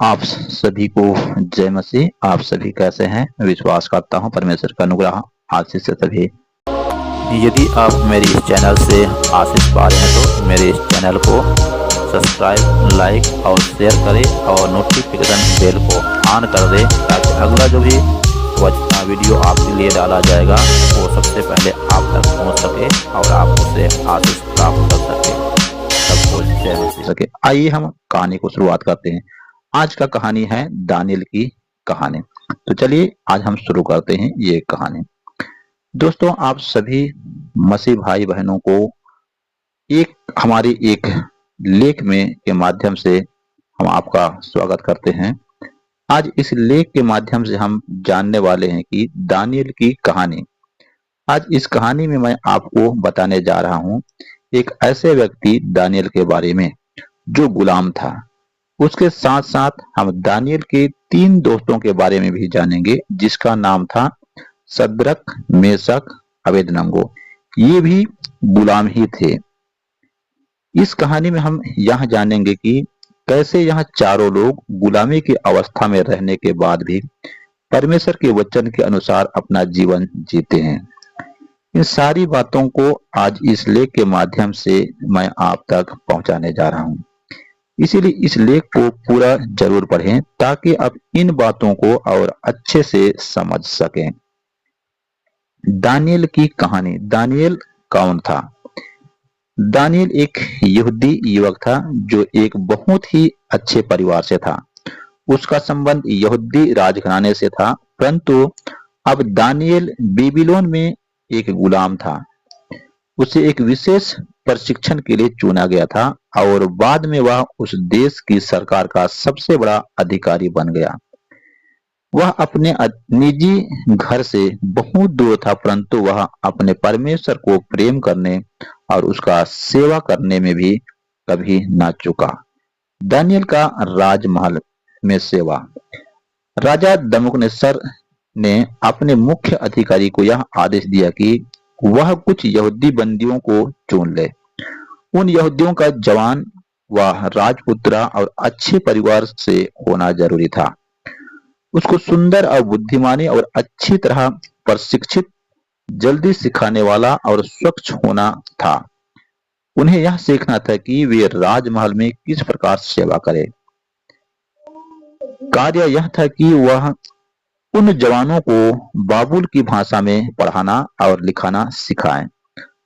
आप सभी को जय मसीह। आप सभी कैसे हैं? विश्वास करता हूं परमेश्वर का अनुग्रह आशीष से सभी। यदि आप मेरे इस चैनल से आशीष पा रहे हैं तो मेरे इस चैनल को सब्सक्राइब, लाइक और शेयर करें और नोटिफिकेशन बेल को ऑन कर दें ताकि अगला जो भी वीडियो आपके लिए डाला जाएगा वो सबसे पहले आप तक पहुंच सके और आप उससे आशीष प्राप्त कर सके। सबको जय मसीह। आइए हम कहानी को शुरुआत करते हैं। आज का कहानी है दानियल की कहानी। तो चलिए आज हम शुरू करते हैं ये कहानी। दोस्तों, आप सभी मसीह भाई बहनों को हमारी एक लेख में के माध्यम से हम आपका स्वागत करते हैं। आज इस लेख के माध्यम से हम जानने वाले हैं कि दानियल की कहानी। आज इस कहानी में मैं आपको बताने जा रहा हूं एक ऐसे व्यक्ति दानियल के बारे में जो गुलाम था। उसके साथ साथ हम दानियल के 3 दोस्तों के बारे में भी जानेंगे जिसका नाम था शद्रक, मेशक, अबेदनगो। ये भी गुलाम ही थे। इस कहानी में हम यह जानेंगे कि कैसे यह चारों लोग गुलामी की अवस्था में रहने के बाद भी परमेश्वर के वचन के अनुसार अपना जीवन जीते हैं। इन सारी बातों को आज इस लेख के माध्यम से मैं आप तक पहुंचाने जा रहा हूं। इसीलिए इस लेख को पूरा जरूर पढ़ें ताकि आप इन बातों को और अच्छे से समझ सकें। दानियल की कहानी। दानियल कौन था? दानियल एक यहूदी युवक था जो एक बहुत ही अच्छे परिवार से था। उसका संबंध यहूदी राजघराने से था, परंतु अब दानियल बेबीलोन में एक गुलाम था। उसे एक विशेष प्रशिक्षण के लिए चुना गया था और बाद में वह उस देश की सरकार का सबसे बड़ा अधिकारी बन गया। वह अपने निजी घर से बहुत दूर था, परंतु वह अपने परमेश्वर को प्रेम करने और उसका सेवा करने में भी कभी ना चूका। दानियल का राजमहल में सेवा। राजा नबूकदनेस्सर ने अपने मुख्य अधिकारी को यह आदेश दिया कि वह कुछ यहूदी बंदियों को चुन ले। उन यहूदियों का जवान व राजपुत्रा और अच्छे परिवार से होना जरूरी था। उसको सुंदर और बुद्धिमानी और अच्छी तरह प्रशिक्षित, जल्दी सिखाने वाला और स्वच्छ होना था। उन्हें यह सीखना था कि वे राजमहल में किस प्रकार सेवा करें। कार्य यह था कि वह उन जवानों को बाबुल की भाषा में पढ़ाना और लिखाना सिखाएं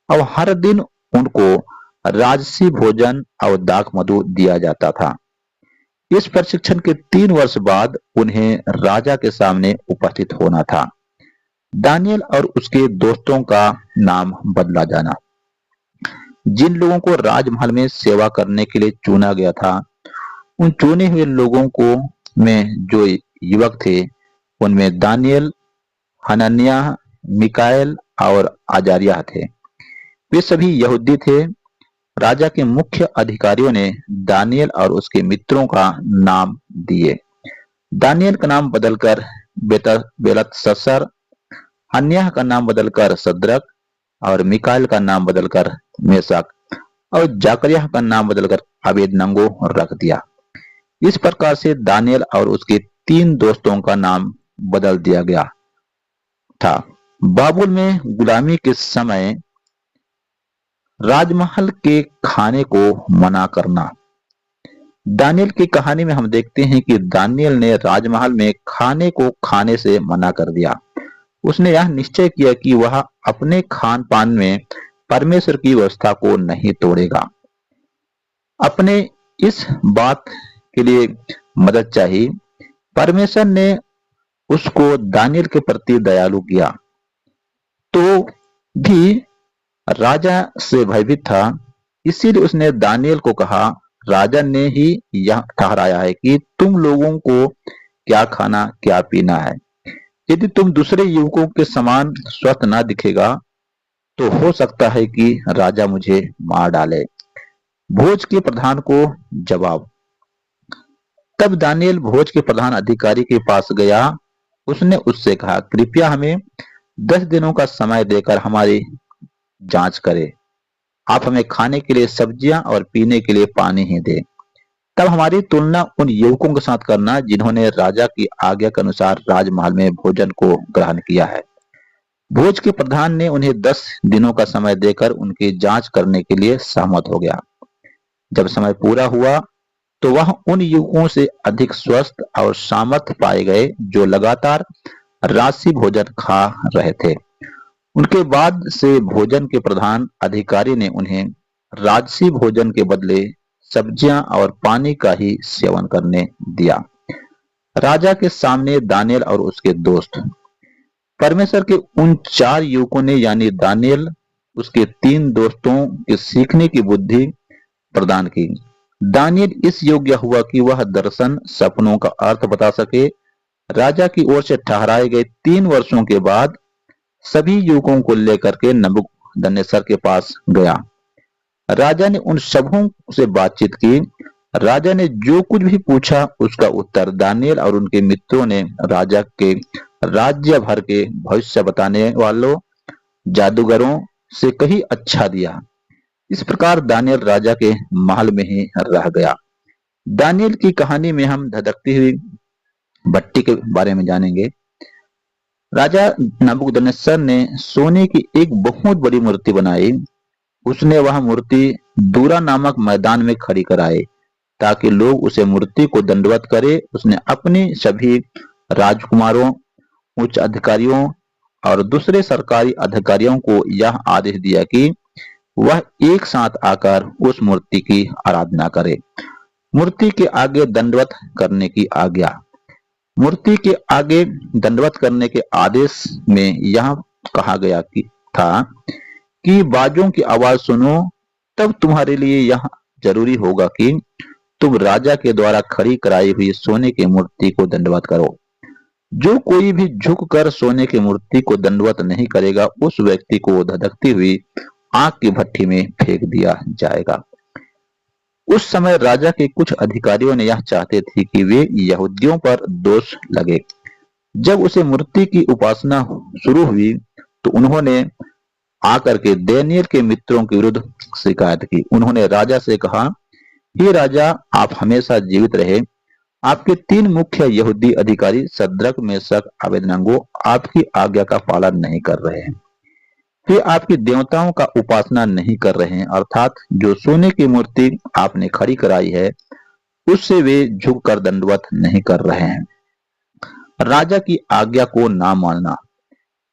और हर दिन उनको राजसी भोजन और दाख मधु दिया जाता था। इस प्रशिक्षण के 3 वर्ष बाद उन्हें राजा के सामने उपस्थित होना था। दानियल और उसके दोस्तों का नाम बदला जाना। जिन लोगों को राजमहल में सेवा करने के लिए चुना गया था, उन चुने हुए लोगों को में जो युवक थे उनमें दानियल, हनन्याह, मिकाएल और आजारिया थे। वे सभी यहूदी थे। राजा के मुख्य अधिकारियों ने दानियल और उसके मित्रों का नाम दिए। दानियल का नाम बदलकर बेलतशस्सर, हनन्याह का नाम बदलकर शद्रक और मिकाएल का नाम बदलकर मेशक और जकर्याह का नाम बदलकर अबेदनगो रख दिया। इस प्रकार से दानियल और उसके 3 दोस्तों का नाम बदल दिया गया था। बाबुल में गुलामी के समय राजमहल के खाने को मना करना। दानियल की कहानी में हम देखते हैं कि दानियल ने राजमहल में खाने को खाने से मना कर दिया। उसने यह निश्चय किया कि वह अपने खान पान में परमेश्वर की व्यवस्था को नहीं तोड़ेगा। अपने इस बात के लिए मदद चाहिए। परमेश्वर ने उसको दानियल के प्रति दयालु किया तो भी राजा से भयभीत था। इसीलिए उसने दानियल को कहा, राजा ने ही यह ठहराया है कि तुम लोगों को क्या खाना क्या पीना है। यदि तुम दूसरे युवकों के समान स्वस्थ ना दिखेगा तो हो सकता है कि राजा मुझे मार डाले। भोज के प्रधान को जवाब। तब दानियल भोज के प्रधान अधिकारी के पास गया। उसने उससे कहा, कृपया हमें 10 दिनों का समय देकर हमारी जांच करें। आप हमें खाने के लिए सब्जियां और पीने के लिए पानी ही दें। तब हमारी तुलना उन युवकों के साथ करना जिन्होंने राजा की आज्ञा के अनुसार राजमहल में भोजन को ग्रहण किया है। भोज के प्रधान ने उन्हें 10 दिनों का समय देकर उनकी जांच करने के लिए सहमत हो गया। जब समय पूरा हुआ तो वह उन युवकों से अधिक स्वस्थ और सामर्थ्य पाए गए जो लगातार राशि भोजन खा रहे थे। उनके बाद से भोजन के प्रधान अधिकारी ने उन्हें राजसी भोजन के बदले सब्जियां और पानी का ही सेवन करने दिया। राजा के सामने दानियल और उसके दोस्त, परमेश्वर के उन 4 युवकों ने यानी दानियल, उसके 3 दोस्तों के सीखने की बुद्धि प्रदान की। दानियल इस योग्य हुआ कि वह दर्शन सपनों का अर्थ बता सके। राजा की ओर से ठहराए गए 3 वर्षों के बाद सभी युवकों को लेकर के नबूकदनेस्सर के पास गया। राजा ने उन सबों से बातचीत की। राजा ने जो कुछ भी पूछा उसका उत्तर दानियल और उनके मित्रों ने राजा के राज्य भर के भविष्य बताने वालों, जादूगरों से कहीं अच्छा दिया। इस प्रकार दानियल राजा के महल में ही रह गया। दानियल की कहानी में हम धधकती हुई भट्टी के बारे में जानेंगे। राजा नबूकदनेस्सर ने सोने की एक बहुत बड़ी मूर्ति बनाई। उसने वह मूर्ति दूरा नामक मैदान में खड़ी कराई ताकि लोग उसे मूर्ति को दंडवत करें। उसने अपने सभी राजकुमारों, उच्च अधिकारियों और दूसरे सरकारी अधिकारियों को यह आदेश दिया कि वह एक साथ आकर उस मूर्ति की आराधना करे। मूर्ति के आगे दंडवत करने की आज्ञा। मूर्ति के आगे दंडवत करने के आदेश में यह कहा गया था कि बाजों की आवाज सुनो, तब तुम्हारे लिए यह जरूरी होगा कि तुम राजा के द्वारा खड़ी कराई हुई सोने की मूर्ति को दंडवत करो। जो कोई भी झुककर सोने की मूर्ति को दंडवत नहीं करेगा उस व्यक्ति को धधकती हुई आग की भट्ठी में फेंक दिया जाएगा। उस समय राजा के कुछ अधिकारियों ने यह चाहते थे कि वे यहूदियों पर दोष लगे। जब उसे मूर्ति की उपासना शुरू हुई तो उन्होंने आकर के दानियल के मित्रों के विरुद्ध शिकायत की। उन्होंने राजा से कहा, हे राजा, आप हमेशा जीवित रहे। आपके 3 मुख्य यहूदी अधिकारी शद्रक, मेशक, अबेदनगो आपकी आज्ञा का पालन नहीं कर रहे हैं। वे आपकी देवताओं का उपासना नहीं कर रहे हैं, अर्थात जो सोने की मूर्ति आपने खड़ी कराई है उससे वे झुककर दंडवत नहीं कर रहे हैं। राजा की आज्ञा को ना मानना।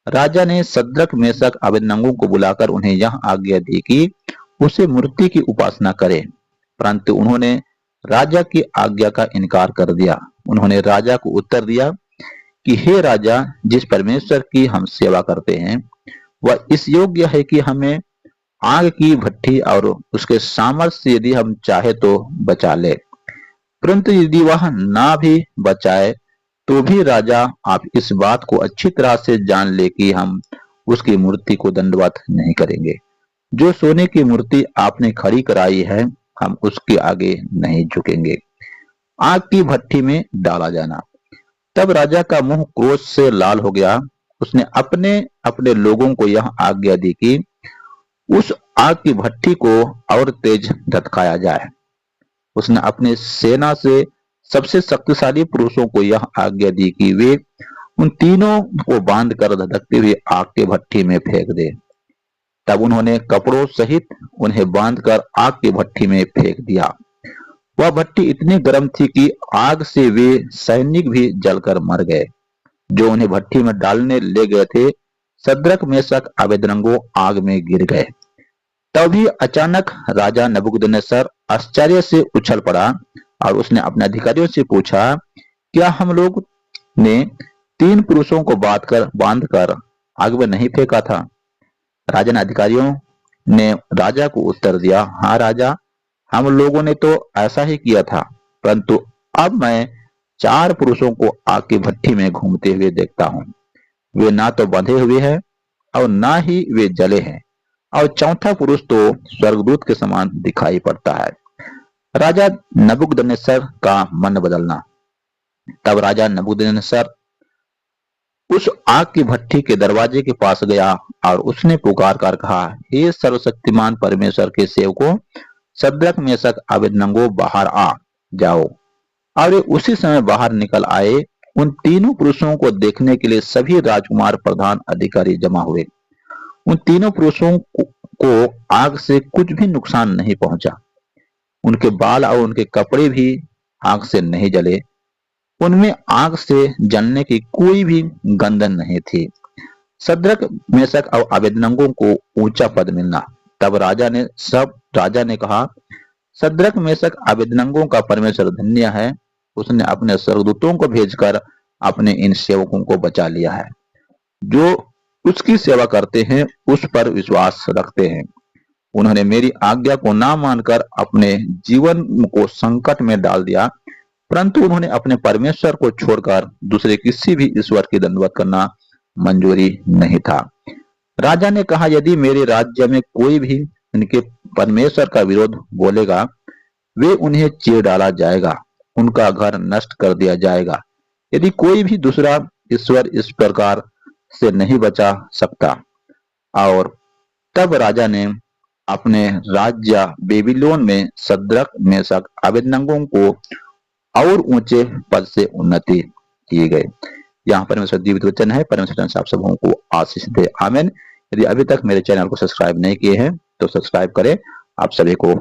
राजा ने शद्रक, मेशक, अबेदनगो को बुलाकर उन्हें यह आज्ञा दी कि उसे मूर्ति की उपासना करें, परंतु उन्होंने राजा की आज्ञा का इनकार कर दिया। उन्होंने राजा को उत्तर दिया कि हे राजा, जिस परमेश्वर की हम सेवा करते हैं वह इस योग्य है कि हमें आग की भट्ठी और उसके सामर्थ्य से यदि हम चाहे तो बचा ले, परंतु यदि वह ना भी बचाए तो भी राजा, आप इस बात को अच्छी तरह से जान ले कि हम उसकी मूर्ति को दंडवत नहीं करेंगे। जो सोने की मूर्ति आपने खड़ी कराई है हम उसके आगे नहीं झुकेंगे। आग की भट्ठी में डाला जाना। तब राजा का मुंह क्रोध से लाल हो गया। उसने अपने अपने लोगों को यह आज्ञा दी कि उस आग की भट्ठी को और तेज धधकाया जाए। उसने अपने सेना से सबसे शक्तिशाली पुरुषों को यह आज्ञा दी कि वे उन तीनों को बांध कर धधकती हुई आग के भट्ठी में फेंक दे। तब उन्होंने कपड़ों सहित उन्हें बांधकर आग की भट्ठी में फेंक दिया। वह भट्ठी इतनी गर्म थी कि आग से वे सैनिक भी जलकर मर गए जो उन्हें भट्ठी में डालने ले गए थे। शद्रक, मेशक, अबेदनगो आग में गिर गए। तभी अचानक राजा नबूकदनेस्सर आश्चर्य से उछल पड़ा और उसने अपने अधिकारियों से पूछा, क्या हम लोग ने 3 पुरुषों को बांधकर आग में नहीं फेंका था? राजा ने अधिकारियों ने राजा को उत्तर दिया, हाँ राजा, हम लोगों ने तो ऐसा ही किया था, परंतु अब मैं 4 पुरुषों को आग की भट्ठी में घूमते हुए देखता हूँ। वे ना तो बंधे हुए हैं और ना ही वे जले हैं, और चौथा पुरुष तो स्वर्गदूत के समान दिखाई पड़ता है। राजा नबूकदनेस्सर का मन बदलना। तब राजा नबूकदनेस्सर उस आग की भट्ठी के दरवाजे के पास गया और उसने पुकार कर कहा, हे सर्वशक्तिमान परमेश्वर के सेवकों, शद्रक, मेशक, अबेदनगो बाहर आ। जाओ। और वे उसी समय बाहर निकल आए। उन तीनों पुरुषों को देखने के लिए सभी राजकुमार प्रधान अधिकारी जमा हुए। उन तीनों पुरुषों को आग से कुछ भी नुकसान नहीं पहुंचा। उनके बाल और उनके कपड़े भी आग से नहीं जले। उनमें आग से जलने की कोई भी गंध नहीं थी। शद्रक, मेशक और अबेदनगो को ऊंचा पद मिलना। तब राजा ने कहा, शद्रक, मेशक, अबेदनगो का परमेश्वर धन्य है। उसने अपने स्वर्गदूतों को भेजकर अपने इन सेवकों को बचा लिया है, जो उसकी सेवा करते हैं, उस पर विश्वास रखते हैं। उन्होंने मेरी आज्ञा को ना मानकर अपने जीवन को संकट में डाल दिया, परंतु उन्होंने अपने परमेश्वर को छोड़कर दूसरे किसी भी ईश्वर की दंडवत करना मंजूरी नहीं था। राजा ने कहा, यदि मेरे राज्य में कोई भी इनके परमेश्वर का विरोध बोलेगा, वे उन्हें चीर डाला जाएगा, उनका घर नष्ट कर दिया जाएगा। यदि कोई भी दूसरा ईश्वर इस प्रकार से नहीं बचा सकता। और तब राजा ने अपने राज्य बेबीलोन में शद्रक, मेशक, अबेदनगो को और ऊंचे पद से उन्नति किए गए। यहाँ परमेश्वर जीवित वचन है। परमेश्वर आप सबों को आशीष दे। आमीन। यदि अभी तक मेरे चैनल को सब्सक्राइब नहीं किए हैं तो सब्सक्राइब करें। आप सभी को